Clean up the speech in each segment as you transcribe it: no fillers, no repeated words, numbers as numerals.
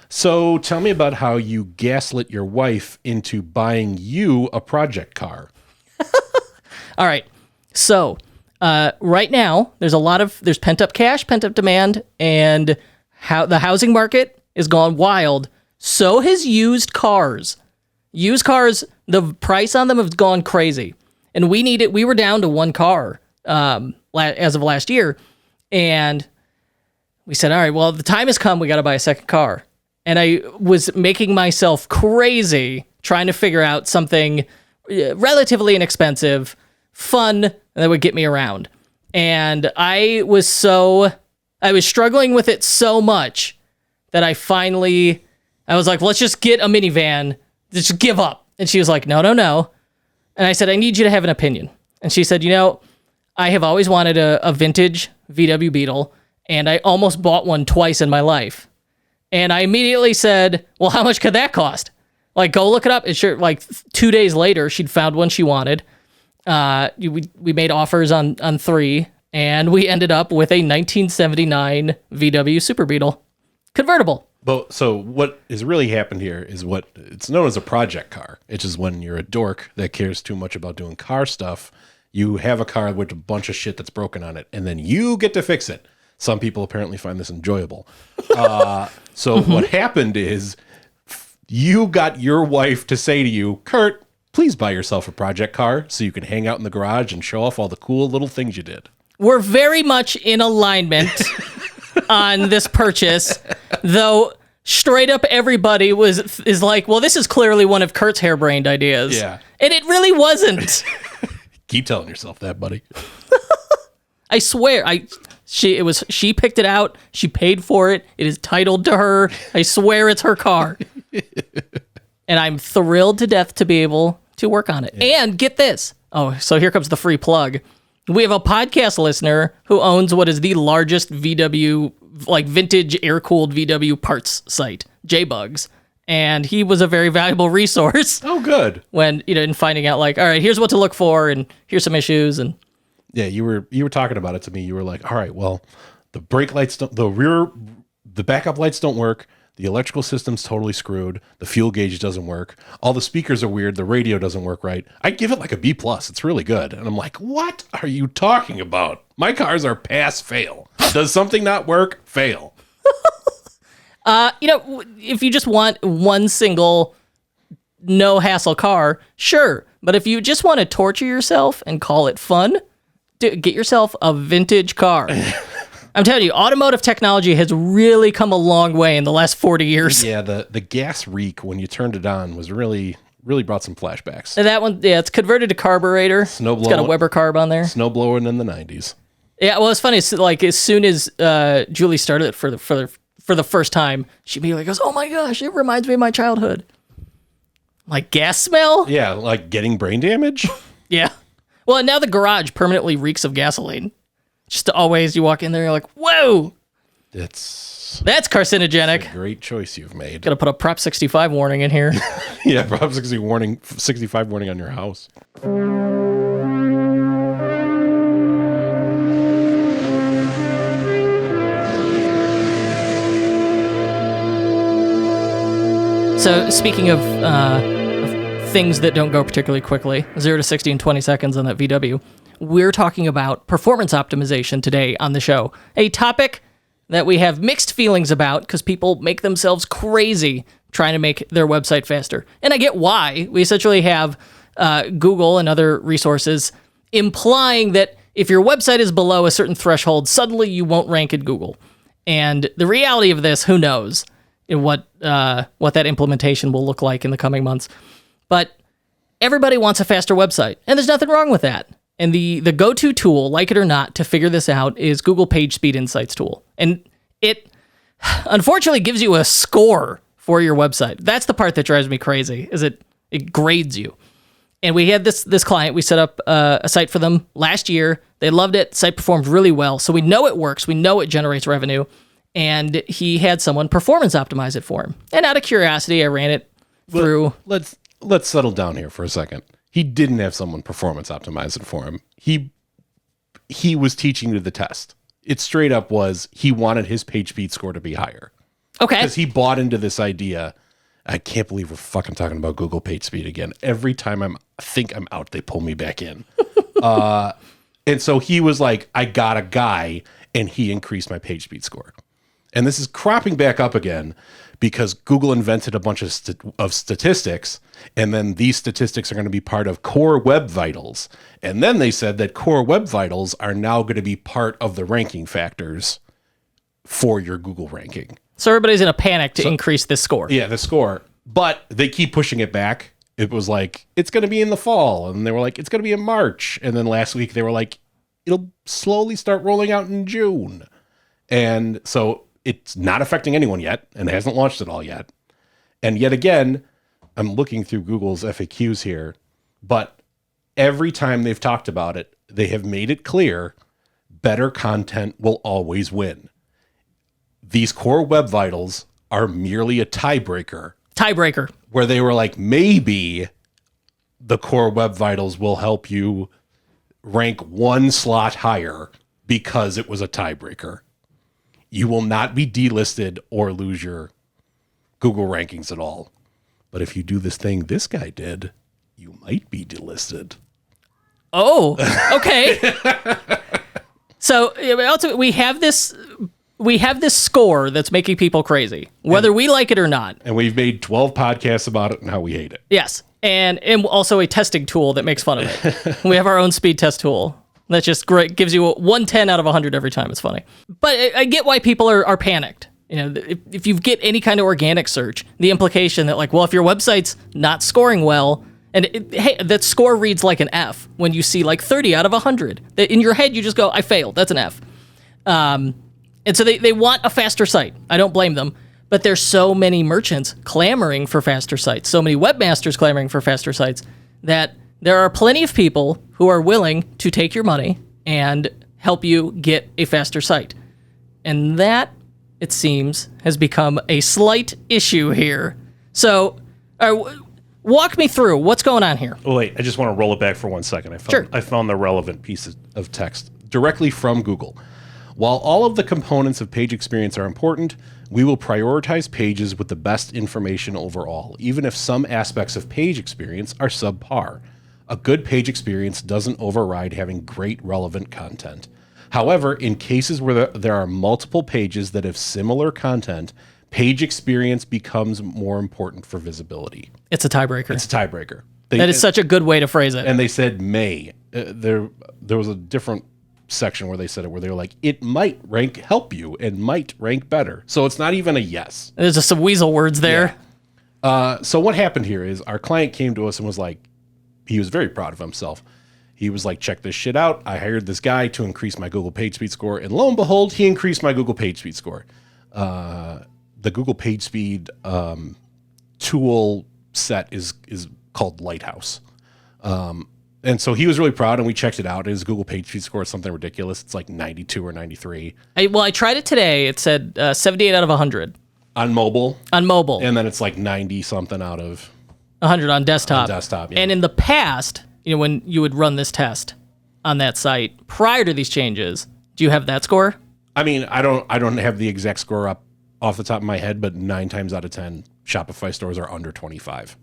So tell me about how you gaslit your wife into buying you a project car. All right. So right now, there's pent-up cash, pent-up demand, and how the housing market is gone wild. So has used cars. Used cars, the price on them has gone crazy. And we were down to one car as of last year. And we said, all right, well, the time has come. We got to buy a second car. And I was making myself crazy trying to figure out something relatively inexpensive, fun, that would get me around. And I was struggling with it so much that I was like, let's just get a minivan. Just give up. And she was like, no. And I said, I need you to have an opinion. And she said, I have always wanted a vintage VW Beetle, and I almost bought one twice in my life. And I immediately said, well, how much could that cost? Like, go look it up. It's sure, like 2 days later, she'd found one she wanted. We made offers on 3, and we ended up with a 1979 VW Super Beetle convertible. But so what has really happened here is what it's known as a project car. It's just when you're a dork that cares too much about doing car stuff, you have a car with a bunch of shit that's broken on it, and then you get to fix it. Some people apparently find this enjoyable. So what happened is you got your wife to say to you, Kurt, please buy yourself a project car so you can hang out in the garage and show off all the cool little things you did. We're very much in alignment on this purchase, though straight up everybody is like, well, this is clearly one of Kurt's harebrained ideas. Yeah. And it really wasn't. Keep telling yourself that, buddy. I swear, she picked it out. She paid for it. It is titled to her. I swear it's her car. And I'm thrilled to death to be able to work on it. Yeah. And get this. Oh, so here comes the free plug. We have a podcast listener who owns what is the largest VW, like vintage air-cooled VW parts site, JBugs. And he was a very valuable resource. Oh, good. When, in finding out, like, all right, here's what to look for, and here's some issues. And yeah, you were talking about it to me. You were like, all right, well, the brake lights don't, the backup lights don't work. The electrical system's totally screwed. The fuel gauge doesn't work. All the speakers are weird. The radio doesn't work right. I give it like a B+. It's really good. And I'm like, what are you talking about? My cars are pass fail. Does something not work? Fail. If you just want one single no hassle car, sure. But if you just want to torture yourself and call it fun, get yourself a vintage car. I'm telling you, automotive technology has really come a long way in the last 40 years. Yeah, the gas reek when you turned it on was really brought some flashbacks. And that one, yeah, it's converted to carburetor. It's got a Weber carb on there. Snowblowing in the 90s. Yeah, well, it's funny. It's like as soon as Julie started it for the first time, she immediately goes, "Oh my gosh, it reminds me of my childhood." Like gas smell? Yeah, like getting brain damage? Yeah. Well, now the garage permanently reeks of gasoline. Just always, you walk in there, you're like, whoa! That's carcinogenic. That's a great choice you've made. Gotta put a Prop 65 warning in here. Yeah, Prop 65 warning on your house. So, speaking of things that don't go particularly quickly, 0 to 60 in 20 seconds on that VW, we're talking about performance optimization today on the show. A topic that we have mixed feelings about because people make themselves crazy trying to make their website faster. And I get why. We essentially have Google and other resources implying that if your website is below a certain threshold, suddenly you won't rank at Google. And the reality of this, who knows what that implementation will look like in the coming months. But everybody wants a faster website, and there's nothing wrong with that. And the go-to tool, like it or not, to figure this out is Google PageSpeed Insights tool. And it unfortunately gives you a score for your website. That's the part that drives me crazy, is it grades you. And we had this client, we set up a site for them last year. They loved it. The site performed really well. So we know it works. We know it generates revenue. And he had someone performance optimize it for him. And out of curiosity, I ran it through. Let's settle down here for a second. He didn't have someone performance optimize it for him. He was teaching you the test. It straight up was he wanted his page speed score to be higher. Okay. Because he bought into this idea. I can't believe we're fucking talking about Google PageSpeed again. Every time I think I'm out, they pull me back in. And so he was like, I got a guy, and he increased my PageSpeed score. And this is cropping back up again because Google invented a bunch of statistics, and then these statistics are going to be part of Core Web Vitals. And then they said that Core Web Vitals are now going to be part of the ranking factors for your Google ranking. So everybody's in a panic to increase this score. Yeah, the score. But they keep pushing it back. It was like, it's going to be in the fall. And they were like, it's going to be in March. And then last week they were like, it'll slowly start rolling out in June. And so it's not affecting anyone yet, and it hasn't launched it all yet. And yet again, I'm looking through Google's FAQs here, but every time they've talked about it, they have made it clear better content will always win. These Core Web Vitals are merely a tiebreaker. Where they were like, maybe the Core Web Vitals will help you rank one slot higher because it was a tiebreaker. You will not be delisted or lose your Google rankings at all. But if you do this thing this guy did, you might be delisted. Oh, okay. So ultimately, we have this score that's making people crazy, whether we like it or not. And we've made 12 podcasts about it and how we hate it. Yes. And also a testing tool that makes fun of it. We have our own speed test tool. That's just great. Gives you 110 out of 100 every time. It's funny. But I get why people are panicked. You know, if you get any kind of organic search, the implication that like, well, if your website's not scoring well, and hey, that score reads like an F when you see like 30 out of 100. In your head, you just go, I failed. That's an F. And so they want a faster site. I don't blame them. But there's so many merchants clamoring for faster sites, so many webmasters clamoring for faster sites, that there are plenty of people who are willing to take your money and help you get a faster site. And that, it seems, has become a slight issue here. So walk me through what's going on here. Oh, wait, I just want to roll it back for 1 second. I found the relevant piece of text directly from Google. While all of the components of page experience are important, we will prioritize pages with the best information overall, even if some aspects of page experience are subpar. A good page experience doesn't override having great relevant content. However, in cases where there are multiple pages that have similar content, page experience becomes more important for visibility. It's a tiebreaker. It's a tiebreaker. That is such a good way to phrase it. And they said may. There was a different section where they said it, where they were like, it might help you and might rank better. So it's not even a yes. There's just some weasel words there. Yeah. So what happened here is our client came to us and was like, he was very proud of himself. He was like, check this shit out. I hired this guy to increase my Google PageSpeed score. And lo and behold, he increased my Google PageSpeed score. The Google PageSpeed tool set is called Lighthouse. And so he was really proud, and we checked it out. His Google PageSpeed score is something ridiculous. It's like 92 or 93. I tried it today. It said 78 out of 100. On mobile. And then it's like 90-something out of 100 on desktop. Yeah. And in the past, when you would run this test on that site prior to these changes, do you have that score? I mean, I don't have the exact score up off the top of my head, but 9 times out of 10, Shopify stores are under 25.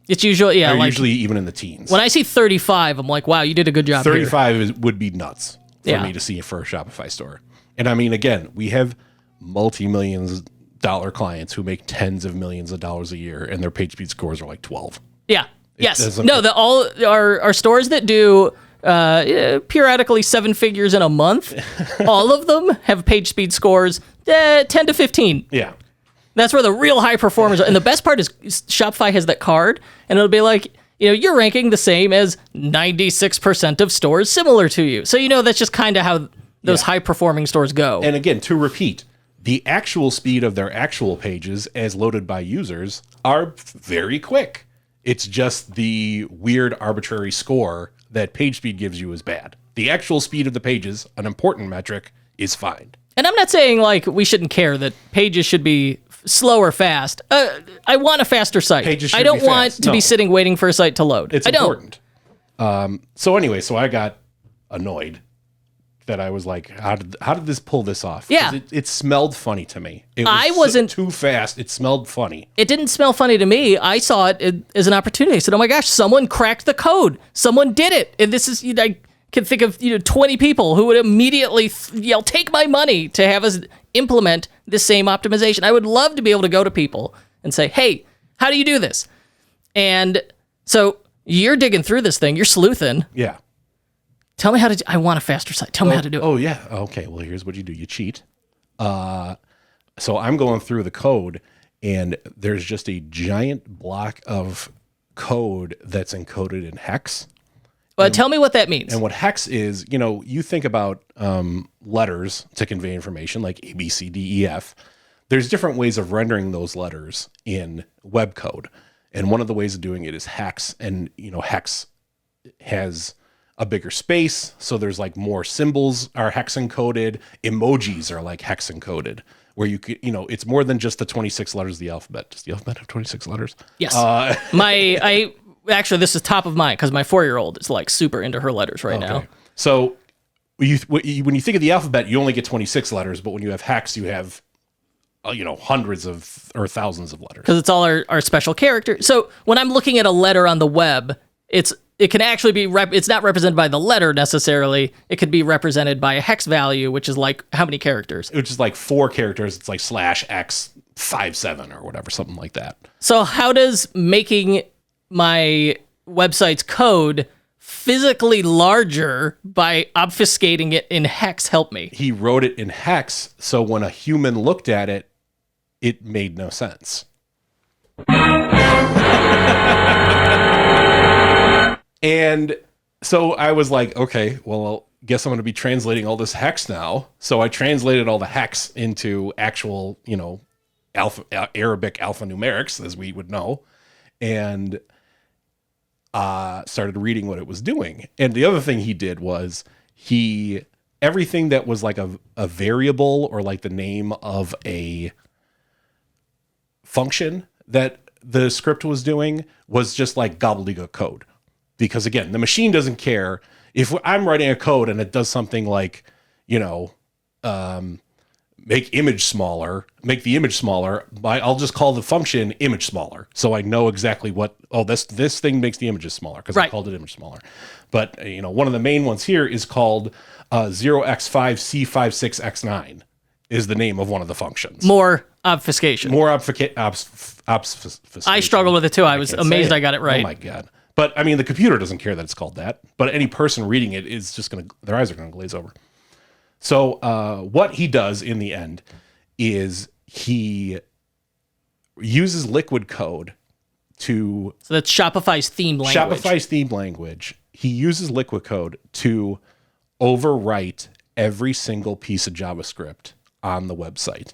It's usually, They're usually even in the teens. When I see 35, I'm like, wow, you did a good job 35 would be nuts for me to see for a Shopify store. And I mean, again, we have multi-millions dollar clients who make tens of millions of dollars a year, and their PageSpeed scores are like 12. Yeah. Yes. No, all our stores that do periodically 7 figures in a month, all of them have PageSpeed scores 10 to 15. Yeah. That's where the real high performers are. And the best part is Shopify has that card, and it'll be like, you're ranking the same as 96% of stores similar to you. So, that's just kind of how those high performing stores go. And again, to repeat, the actual speed of their actual pages as loaded by users are very quick. It's just the weird arbitrary score that PageSpeed gives you is bad. The actual speed of the pages, an important metric, is fine. And I'm not saying like we shouldn't care that pages should be slow or fast. I want a faster site. I don't want to be sitting waiting for a site to load. It's important. So I got annoyed that I was like, how did this pull this off? 'Cause Yeah. it smelled funny to me. It was I wasn't too fast. It smelled funny. It didn't smell funny to me. I saw it as an opportunity. I said, "Oh my gosh, someone cracked the code. Someone did it." And this is, I can think of 20 people who would immediately yell, "Take my money," to have us implement the same optimization. I would love to be able to go to people and say, "Hey, how do you do this?" And so you're digging through this thing. You're sleuthing. Yeah. Tell me how to. I want a faster site. Tell me how to do it. Oh yeah. Okay. Well, here's what you do. You cheat. So I'm going through the code, and there's just a giant block of code that's encoded in hex. But tell me what that means. And what hex is, you think about letters to convey information like A, B, C, D, E, F. There's different ways of rendering those letters in web code. And one of the ways of doing it is hex. And, hex has a bigger space. So there's like more symbols are hex encoded. Emojis are like hex encoded, where you could, it's more than just the 26 letters of the alphabet. Does the alphabet have 26 letters? Yes. Actually, this is top of mind because my 4-year-old is like super into her letters right now. So when you think of the alphabet, you only get 26 letters, but when you have hex, you have hundreds of or thousands of letters. Because it's all our special character. So when I'm looking at a letter on the web, it can actually be, it's not represented by the letter necessarily. It could be represented by a hex value, which is like how many characters? Which is like 4 characters. It's like /x57 or whatever, something like that. So how does making my website's code physically larger by obfuscating it in hex help me? He wrote it in hex, so when a human looked at it, it made no sense. And so I was like, okay, well, guess I'm going to be translating all this hex now. So I translated all the hex into actual, Arabic alphanumerics, as we would know, and started reading what it was doing. And the other thing he did was everything that was like a variable or like the name of a function that the script was doing was just like gobbledygook code. Because again, the machine doesn't care if I'm writing a code and it does something like, make the image smaller. I'll just call the function image smaller. So I know exactly this thing makes the images smaller because I called it image smaller. But, one of the main ones here is called 0x5C56x9 is the name of one of the functions. More obfuscation. Obfuscation. I struggled with it too. I was amazed I got it right. Oh my God. But I mean, the computer doesn't care that it's called that, but any person reading it is just their eyes are going to glaze over. So what he does in the end is he uses liquid code to... So that's Shopify's theme language. He uses liquid code to overwrite every single piece of JavaScript on the website.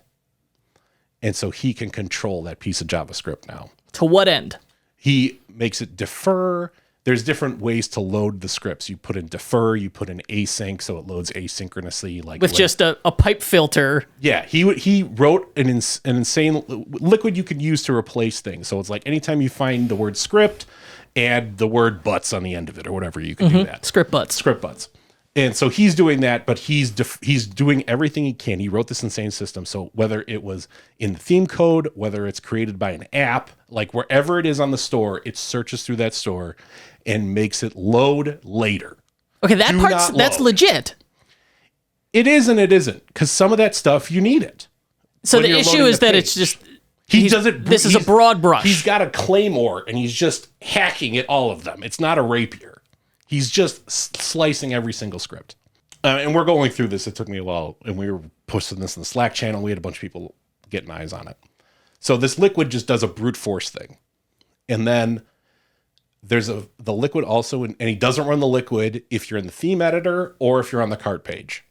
And so he can control that piece of JavaScript now. To what end? He makes it defer. There's different ways to load the scripts. You put in defer, you put in async, so it loads asynchronously. With just a pipe filter. Yeah, he wrote an insane liquid you can use to replace things. So it's like anytime you find the word script, add the word butts on the end of it or whatever, you can do that. Script butts. And so he's doing that, but he's doing everything he can. He wrote this insane system. So whether it was in the theme code, whether it's created by an app, like wherever it is on the store, it searches through that store and makes it load later. Okay, that's legit. It is and it isn't, because some of that stuff you need it. So the issue is that it's just he does it. This is a broad brush. He's got a claymore and he's just hacking at all of them. It's not a rapier. He's just slicing every single script. And we're going through this. It took me a while, and we were posting this in the Slack channel. We had a bunch of people getting eyes on it. So this liquid just does a brute force thing. And then there's the liquid also, and he doesn't run the liquid if you're in the theme editor or if you're on the cart page.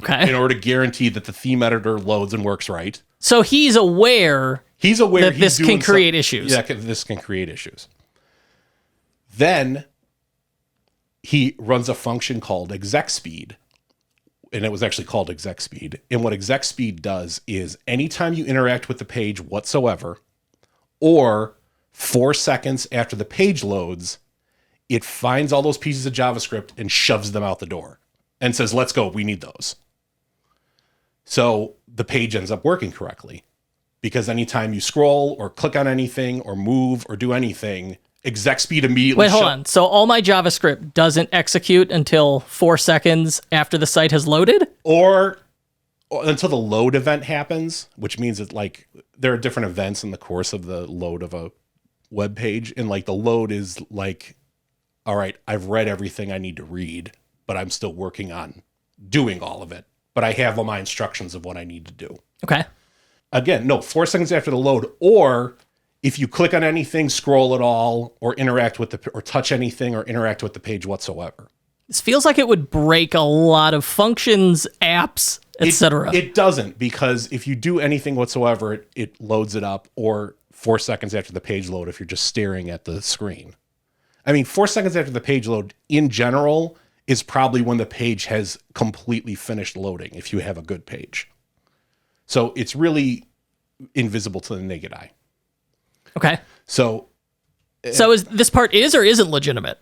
Okay. In order to guarantee that the theme editor loads and works right. So he's aware that this can create issues. Yeah, this can create issues. Then he runs a function called execSpeed, and it was actually called execSpeed. And what execSpeed does is anytime you interact with the page whatsoever, or 4 seconds after the page loads, it finds all those pieces of JavaScript and shoves them out the door. and says, let's go, we need those. So the page ends up working correctly because anytime you scroll or click on anything or move or do anything, exec speed immediately. Wait, hold on. So all my JavaScript doesn't execute until 4 seconds after the site has loaded? Or until the load event happens, which means that like there are different events in the course of the load of a web page. And like the load is like, all right, I've read everything I need to read, but I'm still working on doing all of it. But I have all my instructions of what I need to do. Okay. Again, no, 4 seconds after the load, or if you click on anything, scroll at all, or interact with or touch anything or interact with the page whatsoever. This feels like it would break a lot of functions, apps, etc. It doesn't, because if you do anything whatsoever, it loads it up, or 4 seconds after the page load if you're just staring at the screen. I mean, 4 seconds after the page load in general is probably when the page has completely finished loading if you have a good page. So it's really invisible to the naked eye. Okay. So is this part is or isn't legitimate?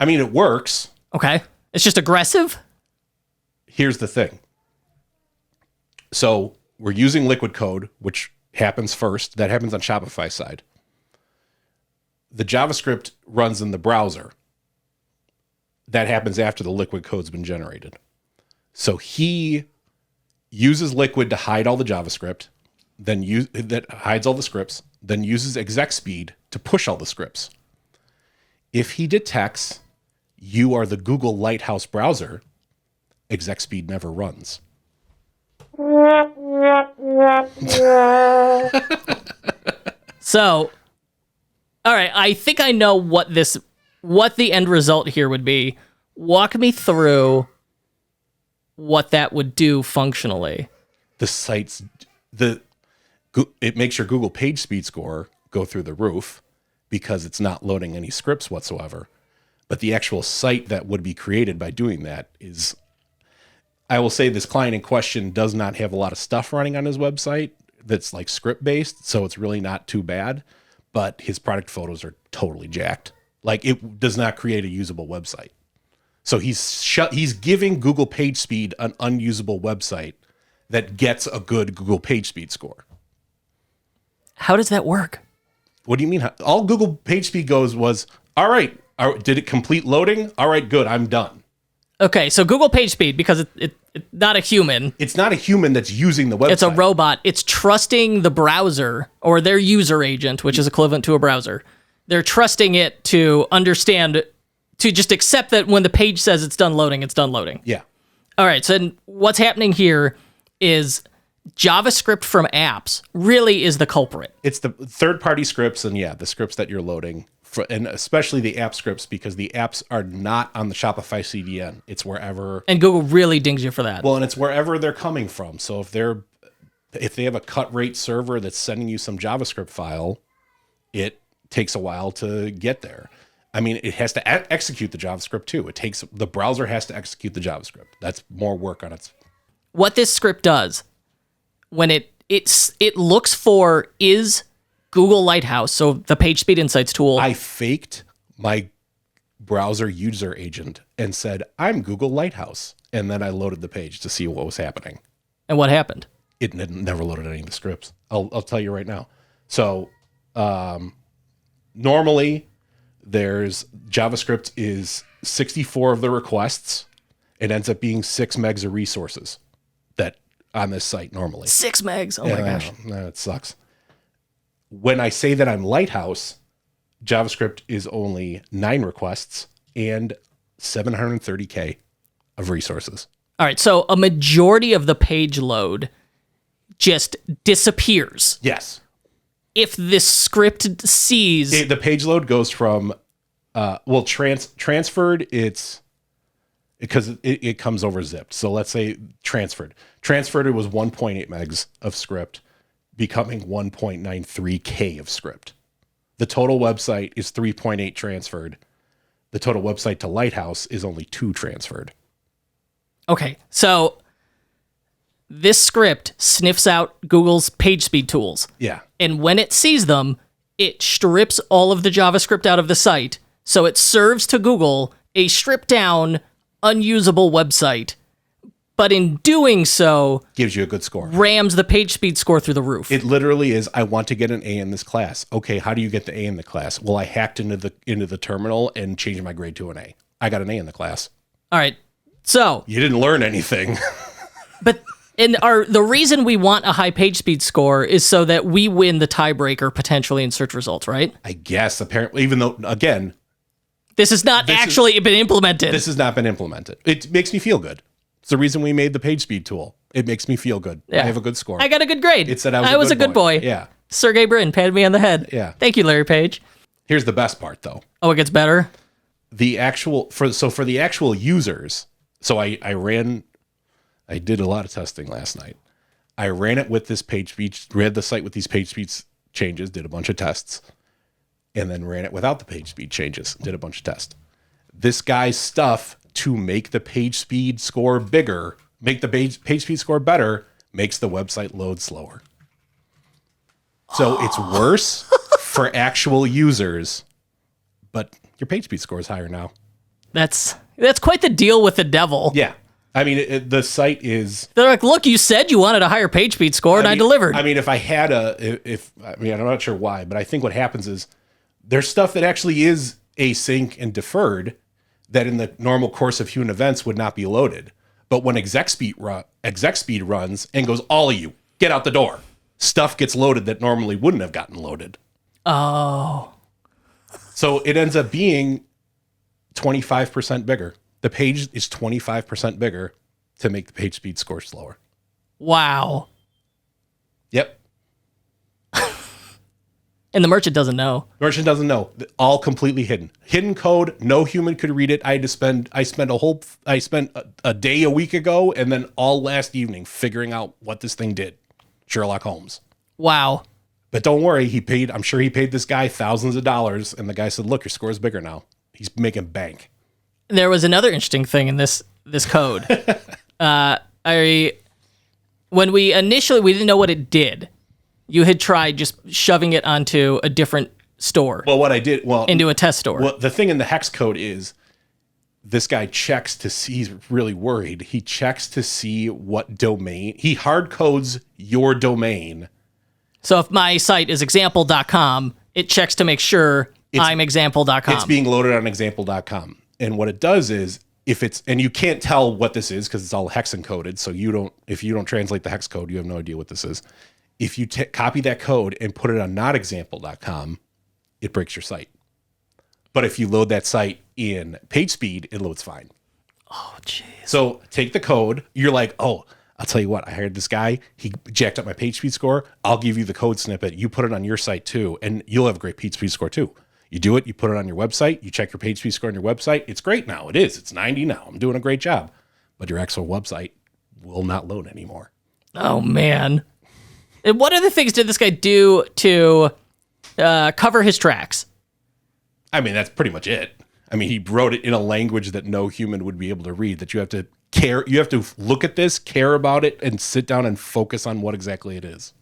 I mean, it works. Okay. It's just aggressive? Here's the thing. So we're using liquid code, which happens first. That happens on Shopify side. The JavaScript runs in the browser. That happens after the liquid code's been generated. So he uses liquid to hide all the JavaScript, that hides all the scripts, then uses exec speed to push all the scripts. If he detects you are the Google Lighthouse browser, exec speed never runs. So, all right, I think I know what the end result here would be. Walk me through what that would do functionally. It makes your Google PageSpeed score go through the roof because it's not loading any scripts whatsoever. But the actual site that would be created by doing that is, I will say this client in question does not have a lot of stuff running on his website that's like script based, so it's really not too bad, but his product photos are totally jacked. Like, it does not create a usable website. So he's giving Google PageSpeed an unusable website that gets a good Google PageSpeed score. How does that work? What do you mean? All Google PageSpeed goes was, all right, did it complete loading? All right, good, I'm done. Okay, so Google PageSpeed, because it's not a human. It's not a human that's using the website. It's a robot. It's trusting the browser or their user agent, which is equivalent to a browser. They're trusting it to understand, to just accept that when the page says it's done loading, it's done loading. Yeah. All right, so what's happening here is JavaScript from apps really is the culprit. It's the third-party scripts and, yeah, the scripts that you're loading, and especially the app scripts, because the apps are not on the Shopify CDN. It's wherever... And Google really dings you for that. Well, and it's wherever they're coming from. So if they have a cut rate server that's sending you some JavaScript file, it takes a while to get there. I mean, it has to execute the JavaScript too. The browser has to execute the JavaScript. That's more work on its... What this script does, when it looks for is Google Lighthouse, so the PageSpeed Insights tool. I faked my browser user agent and said, I'm Google Lighthouse. And then I loaded the page to see what was happening. And what happened? It never loaded any of the scripts. I'll tell you right now. So normally there's JavaScript is 64 of the requests. It ends up being 6 megs of resources that on this site normally. 6 megs. Oh my gosh. It sucks. When I say that I'm Lighthouse, JavaScript is only 9 requests and 730K of resources. All right, so a majority of the page load just disappears. Yes. If this script sees... The page load goes from, transferred, it's... Because it comes over zipped. So let's say transferred. Transferred, it was 1.8 megs of script, becoming 1.93K of script. The total website is 3.8 transferred. The total website to Lighthouse is only 2 transferred. Okay, so this script sniffs out Google's PageSpeed tools. Yeah. And when it sees them, it strips all of the JavaScript out of the site. So it serves to Google a stripped down, unusable website, but in doing so, Gives you a good score. rams the page speed score through the roof. It literally is, I want to get an A in this class. Okay, how do you get the A in the class? Well, I hacked into the terminal and changed my grade to an A. I got an A in the class. All right. So, You didn't learn anything. but the reason we want a high page speed score is so that we win the tiebreaker potentially in search results, right? I guess, apparently, even though, again, This has not actually been implemented. this has not been implemented. It makes me feel good. It's the reason we made the PageSpeed tool. It makes me feel good. Yeah. I have a good score. I got a good grade. It said I was a good boy. Yeah. Sergey Brin patted me on the head. Yeah. Thank you, Larry Page. Here's the best part, though. Oh, it gets better? For the actual users, so I did a lot of testing last night. I ran it with this PageSpeed, read the site with these PageSpeed changes, did a bunch of tests, and then ran it without the PageSpeed changes, did a bunch of tests. This guy's stuff to make the PageSpeed score bigger, make the PageSpeed score better, makes the website load slower. So it's worse for actual users, but your PageSpeed score is higher now. That's quite the deal with the devil. Yeah. I mean, the site is... They're like, look, you said you wanted a higher page speed score, and I delivered. I mean, if I had I'm not sure why, but I think what happens is there's stuff that actually is async and deferred that in the normal course of human events would not be loaded. But when exec speed runs and goes, all of you, get out the door, stuff gets loaded that normally wouldn't have gotten loaded. Oh. So it ends up being 25% bigger. The page is 25% bigger to make the page speed score slower. Wow. Yep. And the merchant doesn't know. Merchant doesn't know. All completely hidden. Hidden code. No human could read it. I spent a day a week ago and then all last evening figuring out what this thing did. Sherlock Holmes. Wow. But don't worry. I'm sure he paid this guy thousands of dollars. And the guy said, look, your score is bigger now. He's making bank. There was another interesting thing in this code. When we didn't know what it did. You had tried just shoving it onto a different store. Well, what I did, into a test store. Well, the thing in the hex code is this guy checks to see, he's really worried. He checks to see what domain, he hard codes your domain. So if my site is example.com, it checks to make sure I'm example.com. It's being loaded on example.com. And what it does is, and you can't tell what this is because it's all hex encoded. So if you don't translate the hex code, you have no idea what this is. If you copy that code and put it on notexample.com, it breaks your site. But if you load that site in PageSpeed, it loads fine. Oh, jeez. So take the code. You're like, oh, I'll tell you what. I hired this guy. He jacked up my PageSpeed score. I'll give you the code snippet. You put it on your site too, and you'll have a great PageSpeed score too. You do it. You put it on your website. You check your PageSpeed score on your website. It's great now. It is. It's 90 now. I'm doing a great job. But your actual website will not load anymore. Oh, man. And what other things did this guy do to cover his tracks? I mean, that's pretty much it. I mean, he wrote it in a language that no human would be able to read, that you have to care. You have to look at this, care about it, and sit down and focus on what exactly it is.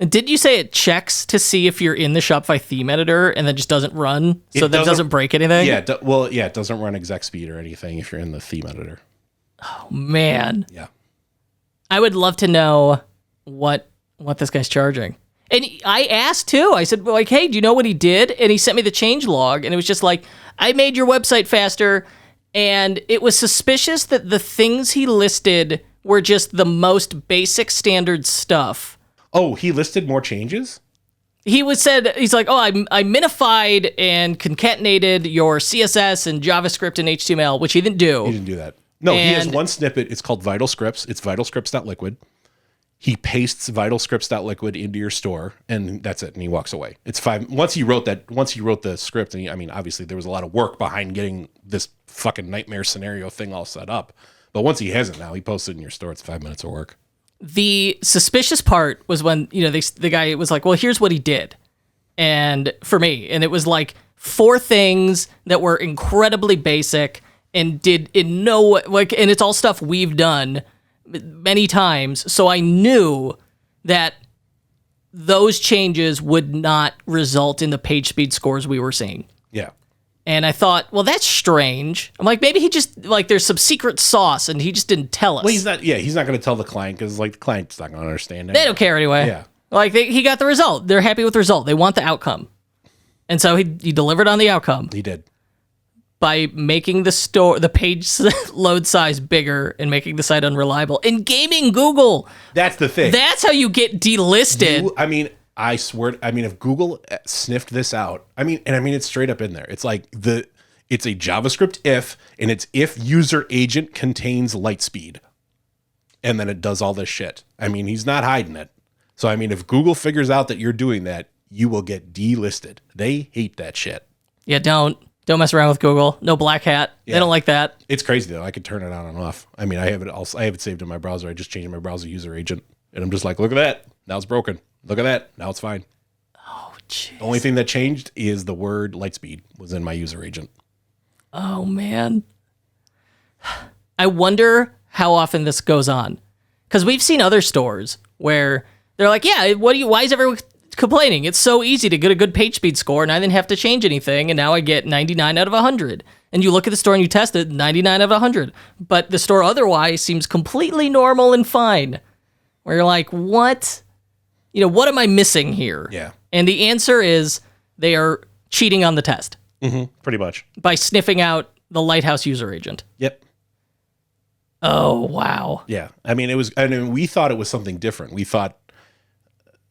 And did you say it checks to see if you're in the Shopify theme editor and then just doesn't run? So that doesn't break anything? Yeah. It doesn't run exec speed or anything if you're in the theme editor. Oh, man. Yeah. I would love to know what this guy's charging. And I asked too. I said, like, hey, do you know what he did? And he sent me the change log, and it was just like, I made your website faster, and it was suspicious that the things he listed were just the most basic standard stuff. Oh, he listed more changes? He's like, oh, I minified and concatenated your CSS and JavaScript and HTML, which he didn't do. He didn't do that. No, he has one snippet. It's called Vital Scripts. It's vitalscripts.liquid. He pastes vitalscripts.liquid into your store, and that's it. And he walks away. It's fine. Once he wrote the script, and I mean, obviously there was a lot of work behind getting this fucking nightmare scenario thing all set up. But once he has it now, he posts it in your store. It's 5 minutes of work. The suspicious part was when, the guy was like, well, here's what he did. And for me, and it was like 4 things that were incredibly basic and did in no way, and it's all stuff we've done many times. So I knew that those changes would not result in the page speed scores we were seeing. Yeah. And I thought, well, that's strange. I'm like, maybe he just, like, there's some secret sauce and he just didn't tell us. Well, he's not going to tell the client because, like, the client's not going to understand it. They don't care anyway. Yeah. Like, he got the result. They're happy with the result. They want the outcome. And so he delivered on the outcome. He did. By making the page load size bigger and making the site unreliable and gaming Google. That's the thing. That's how you get delisted. I swear. If Google sniffed this out, it's straight up in there. It's like it's a JavaScript if, and it's if user agent contains Lightspeed, and then it does all this shit. He's not hiding it. So if Google figures out that you're doing that, you will get delisted. They hate that shit. Yeah, don't mess around with Google. No black hat. Yeah. They don't like that. It's crazy though. I could turn it on and off. I have it saved in my browser. I just changed my browser user agent, and I'm just like, look at that. Now it's broken. Look at that. Now it's fine. Oh, jeez. The only thing that changed is the word Lightspeed was in my user agent. Oh, man. I wonder how often this goes on. Because we've seen other stores where they're like, yeah, why is everyone complaining? It's so easy to get a good page speed score, and I didn't have to change anything, and now I get 99 out of 100. And you look at the store and you test it, 99 out of 100. But the store otherwise seems completely normal and fine. Where you're like, what? What am I missing here? Yeah. And the answer is they are cheating on the test. Mm-hmm, pretty much. By sniffing out the Lighthouse user agent. Yep. Oh, wow. Yeah. We thought it was something different. We thought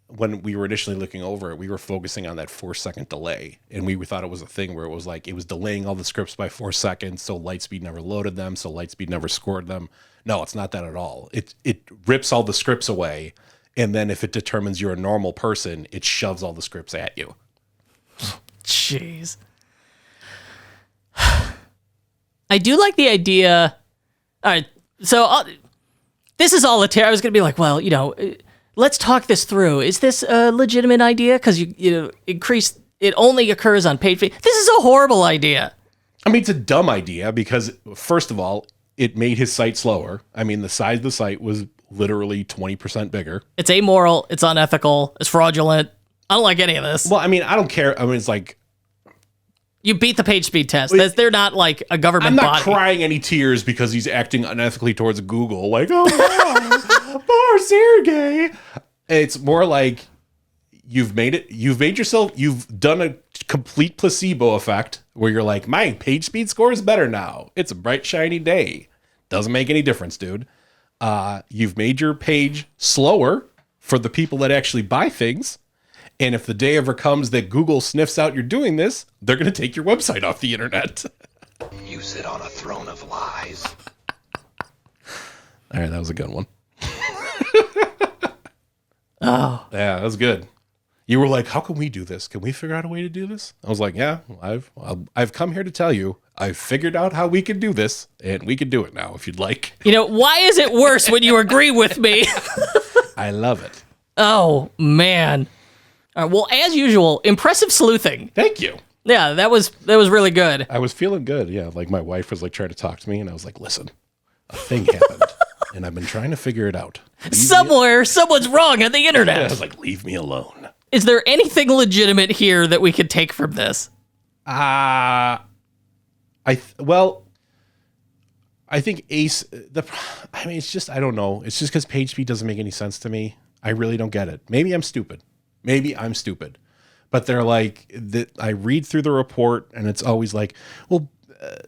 when we were initially looking over it, we were focusing on that 4-second delay. And we thought it was a thing where it was like, it was delaying all the scripts by 4 seconds. So Lightspeed never loaded them. So Lightspeed never scored them. No, it's not that at all. It rips all the scripts away. And then if it determines you're a normal person, it shoves all the scripts at you. Jeez. I do like the idea. All right. So this is all I was going to be like, well, let's talk this through. Is this a legitimate idea? Because it only occurs on page. This is a horrible idea. It's a dumb idea because, first of all, it made his site slower. The size of the site was literally 20% bigger. It's amoral. It's unethical. It's fraudulent. I don't like any of this. Well, I don't care. It's like, you beat the page speed test. They're not like a government body. I'm not crying any tears because he's acting unethically towards Google. Like, oh, no, poor Sergey. It's more like you've done a complete placebo effect where you're like, my page speed score is better now. It's a bright, shiny day. Doesn't make any difference, dude. You've made your page slower for the people that actually buy things. And if the day ever comes that Google sniffs out you're doing this, they're going to take your website off the internet. You sit on a throne of lies. All right, that was a good one. Oh. Yeah, that was good. You were like, how can we do this? Can we figure out a way to do this? I was like, yeah, I've come here to tell you, I've figured out how we can do this, and we can do it now if you'd like. Why is it worse when you agree with me? I love it. Oh, man. All right, well, as usual, impressive sleuthing. Thank you. Yeah, that was really good. I was feeling good. Yeah, like my wife was like trying to talk to me, and I was like, listen, a thing happened, and I've been trying to figure it out. Someone's wrong on the internet. I was like, leave me alone. Is there anything legitimate here that we could take from this? I think Ace, it's just, I don't know. It's just because PageSpeed doesn't make any sense to me. I really don't get it. Maybe I'm stupid. But they're like, I read through the report and it's always like, well,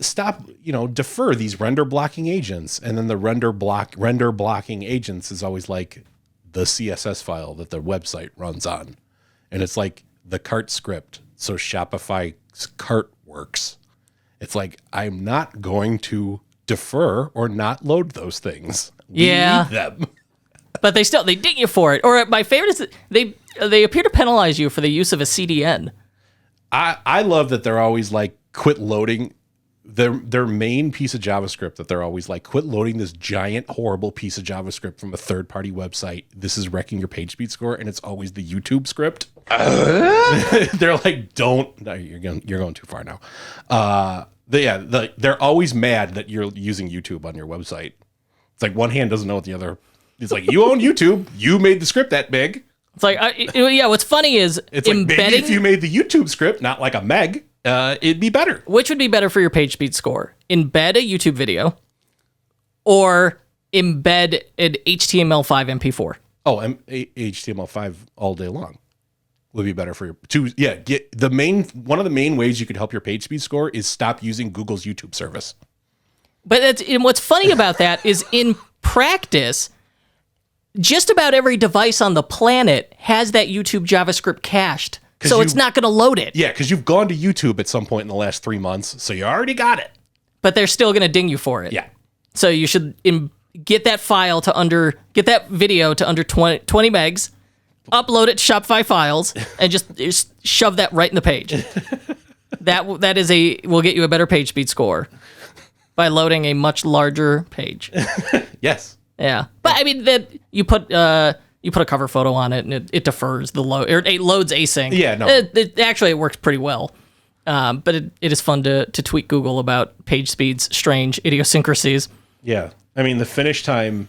stop, defer these render blocking agents. And then the render blocking agents is always like the CSS file that the website runs on. And it's like the cart script. So Shopify's cart works. It's like, I'm not going to defer or not load those things. We need them. But they ding you for it. Or my favorite is that they appear to penalize you for the use of a CDN. I love that they're always like, quit loading their main piece of JavaScript, that they're always like, quit loading this giant, horrible piece of JavaScript from a third-party website. This is wrecking your page speed score, and it's always the YouTube script. They're like, no, you're going too far now. They're always mad that you're using YouTube on your website. It's like one hand doesn't know what the other. It's like, you own YouTube. You made the script that big. It's like, what's funny is it's embedding. Like, maybe if you made the YouTube script, not like a meg. It'd be better. Which would be better for your page speed score? Embed a YouTube video or embed an HTML5 MP4? Oh, HTML5 all day long would be better for your get one of the main ways you could help your page speed score is stop using Google's YouTube service. But and what's funny about that is in practice, just about every device on the planet has that YouTube JavaScript cached. So it's not going to load it. Yeah, because you've gone to YouTube at some point in the last 3 months, so you already got it. But they're still going to ding you for it. Yeah. So you should get that video to under 20 megs, upload it to Shopify Files, and just shove that right in the page. Will get you a better page speed score by loading a much larger page. Yes. Yeah. But I mean that you put a cover photo on it and it defers the load, or it loads async. Yeah, no. It works pretty well. But it is fun to tweet Google about page speed's strange idiosyncrasies. Yeah. I mean, the finish time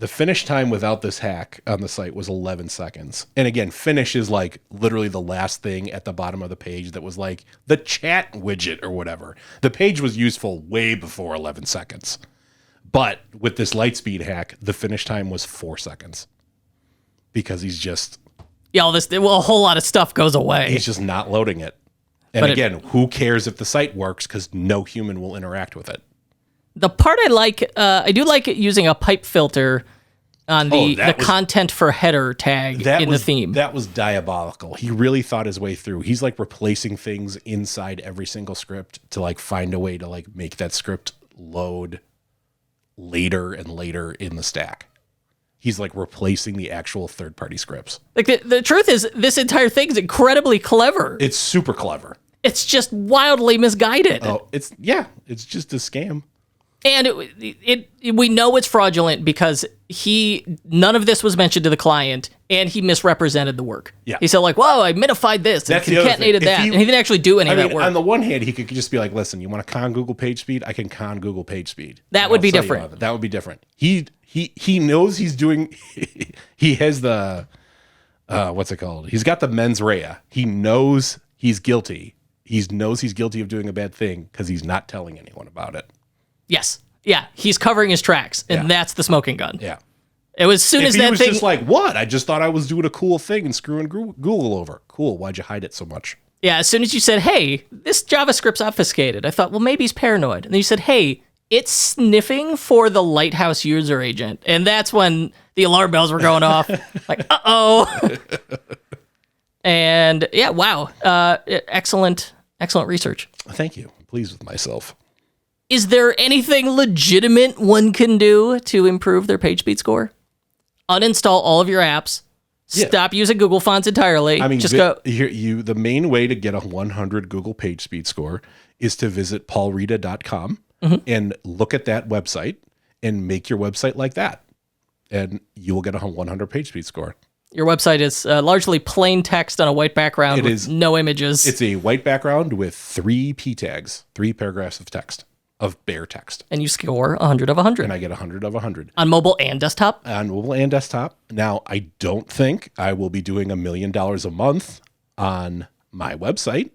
without this hack on the site was 11 seconds. And again, finish is like literally the last thing at the bottom of the page that was like the chat widget or whatever. The page was useful way before 11 seconds. But with this Lightspeed hack, the finish time was 4 seconds because he's just... Yeah, a whole lot of stuff goes away. He's just not loading it. And but again, who cares if the site works because no human will interact with it. The part I do like using a pipe filter on the content for header tag in the theme. That was diabolical. He really thought his way through. He's like replacing things inside every single script to like find a way to like make that script load later and later in the stack. He's like replacing the actual third-party scripts. Like the truth is, this entire thing is incredibly clever. It's super clever. It's just wildly misguided. Oh, it's just a scam. And we know it's fraudulent because none of this was mentioned to the client, and he misrepresented the work. Yeah. He said like, "Whoa, I minified this and concatenated that," and he didn't actually do any of that work. On the one hand, he could just be like, "Listen, you want to con Google PageSpeed? I can con Google PageSpeed." That would be different. That would be different. He knows he's doing. He has the what's it called? He's got the mens rea. He knows he's guilty. He knows he's guilty of doing a bad thing because he's not telling anyone about it. Yes. Yeah. He's covering his tracks, and that's the smoking gun. Yeah. It was as soon as that thing... He was just like, what? I just thought I was doing a cool thing and screwing Google over. Cool. Why'd you hide it so much? Yeah. As soon as you said, hey, this JavaScript's obfuscated, I thought, well, maybe he's paranoid. And then you said, hey, it's sniffing for the Lighthouse user agent. And that's when the alarm bells were going off. Like, uh-oh. And yeah, wow. Excellent research. Thank you. I'm pleased with myself. Is there anything legitimate one can do to improve their page speed score? Uninstall all of your apps. Yeah. Stop using Google Fonts entirely. I mean, just go. The main way to get a 100 Google page speed score is to visit paulrita.com and look at that website and make your website like that. And you will get a 100 page speed score. Your website is largely plain text on a white background with no images. It's a white background with 3 p tags, 3 paragraphs of text. Of bare text. And you score 100 of 100. And I get 100 of 100. On mobile and desktop? On mobile and desktop. Now, I don't think I will be doing $1 million a month on my website.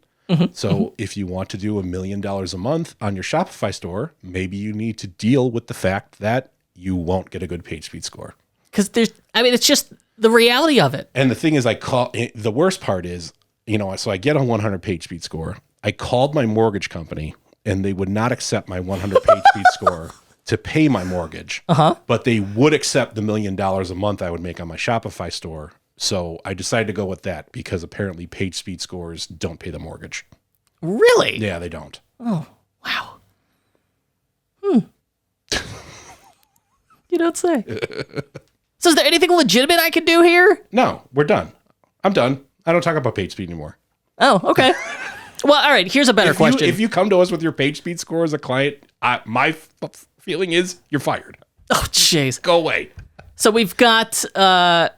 So if you want to do $1 million a month on your Shopify store, maybe you need to deal with the fact that you won't get a good page speed score. Because it's just the reality of it. And the thing is, the worst part is, so I get a 100 page speed score. I called my mortgage company and they would not accept my 100 page speed score to pay my mortgage. But they would accept the $1 million a month I would make on my Shopify store. So I decided to go with that because apparently page speed scores don't pay the mortgage. Really? Yeah, they don't. Oh, wow. You don't say. So is there anything legitimate I could do here? No, we're done. I'm done. I don't talk about page speed anymore. Oh, okay. Well, all right, here's a better question. If you come to us with your page speed score as a client, my feeling is you're fired. Oh, jeez. Go away. So we've got, all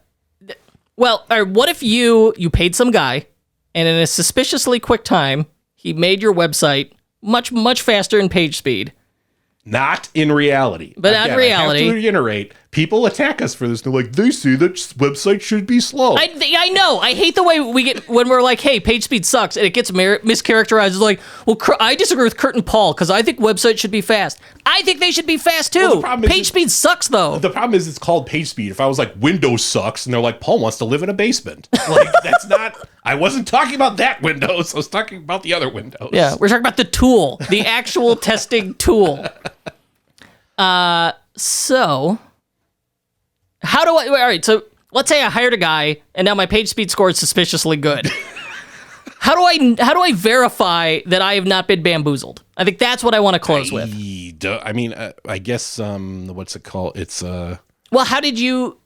right, what if you paid some guy, and in a suspiciously quick time, he made your website much, much faster in page speed, Not in reality. But not in reality. I have to reiterate, people attack us for this. They're like, they say that website should be slow. I know. I hate the way we get when we're like, hey, PageSpeed sucks, and it gets mischaracterized as like, well, I disagree with Kurt and Paul because I think websites should be fast. I think they should be fast too. PageSpeed sucks though. The problem is it's called PageSpeed. If I was like, Windows sucks, and they're like, Paul wants to live in a basement. Like, that's not, I wasn't talking about that Windows. I was talking about the other Windows. Yeah, we're talking about the tool, the actual testing tool. So how do I, all right, so let's say I hired a guy and now my page speed score is suspiciously good. How do I verify that I have not been bamboozled? I think that's what I want to close with. I mean, I guess, what's it called? It's, well,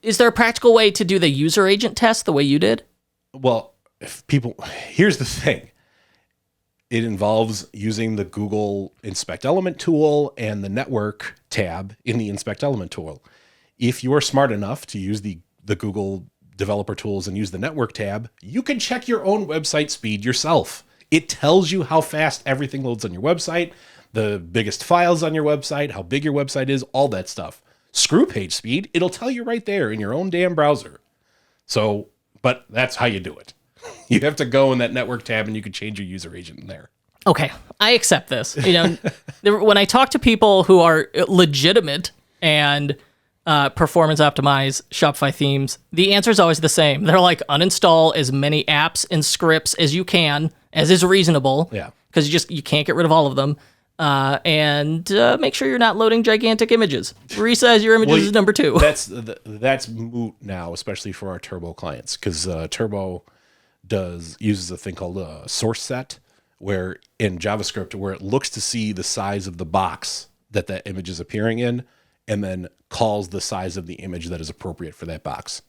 is there a practical way to do the user agent test the way you did? well, here's the thing. It involves using the Google Inspect Element tool and the network tab in the Inspect Element tool. If you are smart enough to use the Google developer tools and use the network tab, you can check your own website speed yourself. It tells you how fast everything loads on your website, the biggest files on your website, how big your website is, all that stuff. Screw page speed. It'll tell you right there in your own damn browser. So, but that's how you do it. You have to go in that network tab and you can change your user agent in there. Okay, I accept this. You know, when I talk to people who are legitimate and performance optimize Shopify themes, the answer is always the same. They're like, uninstall as many apps and scripts as you can, as is reasonable. Yeah. Because you can't get rid of all of them. And make sure you're not loading gigantic images. Resize your images is number 2. That's moot now, especially for our Turbo clients, because Turbo uses a thing called a source set, where in JavaScript, where it looks to see the size of the box that image is appearing in, and then calls the size of the image that is appropriate for that box.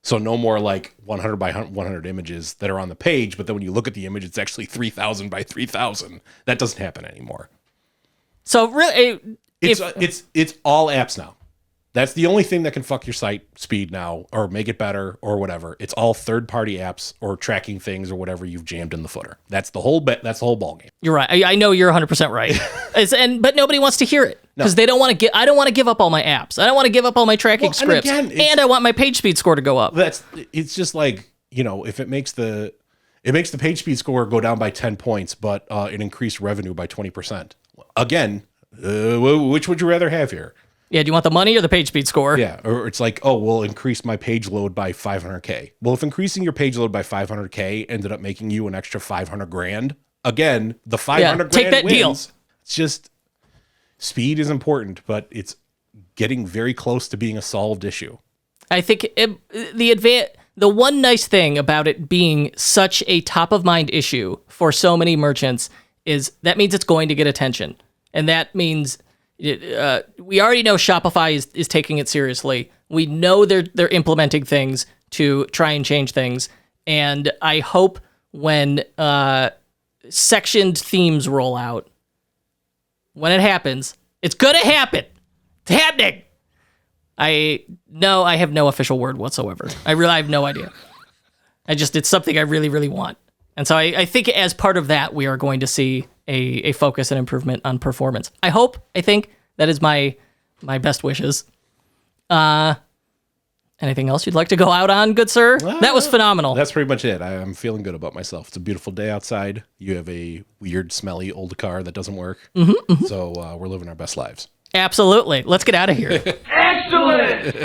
So no more like 100 by 100 images that are on the page, but then when you look at the image, it's actually 3,000 by 3,000. That doesn't happen anymore. So really, it's all apps now. That's the only thing that can fuck your site speed now, or make it better, or whatever. It's all third-party apps or tracking things or whatever you've jammed in the footer. That's the whole ball game. You're right. I know you're 100% right. But nobody wants to hear it because they don't want to I don't want to give up all my apps. I don't want to give up all my tracking scripts, and I want my page speed score to go up. It's just like, if it makes the page speed score go down by 10 points, but it increased revenue by 20%. Again, which would you rather have here? Yeah, do you want the money or the page speed score? Yeah, or it's like, oh, we'll increase my page load by 500K. Well, if increasing your page load by 500K ended up making you an extra 500 grand, again, the 500 take grand that deal. It's just, speed is important, but it's getting very close to being a solved issue. I think the one nice thing about it being such a top of mind issue for so many merchants is that means it's going to get attention. And that means we already know Shopify is taking it seriously. We know they're implementing things to try and change things. And I hope when sectioned themes roll out, when it happens, it's going to happen. It's happening. I have no official word whatsoever. I have no idea. It's something I really, really want. And so I think as part of that, we are going to see a focus and improvement on performance. I think that is my best wishes. Anything else you'd like to go out on, good sir? That was phenomenal. That's pretty much it. I'm feeling good about myself. It's a beautiful day outside. You have a weird, smelly old car that doesn't work. Mm-hmm. So we're living our best lives. Absolutely. Let's get out of here. Excellent!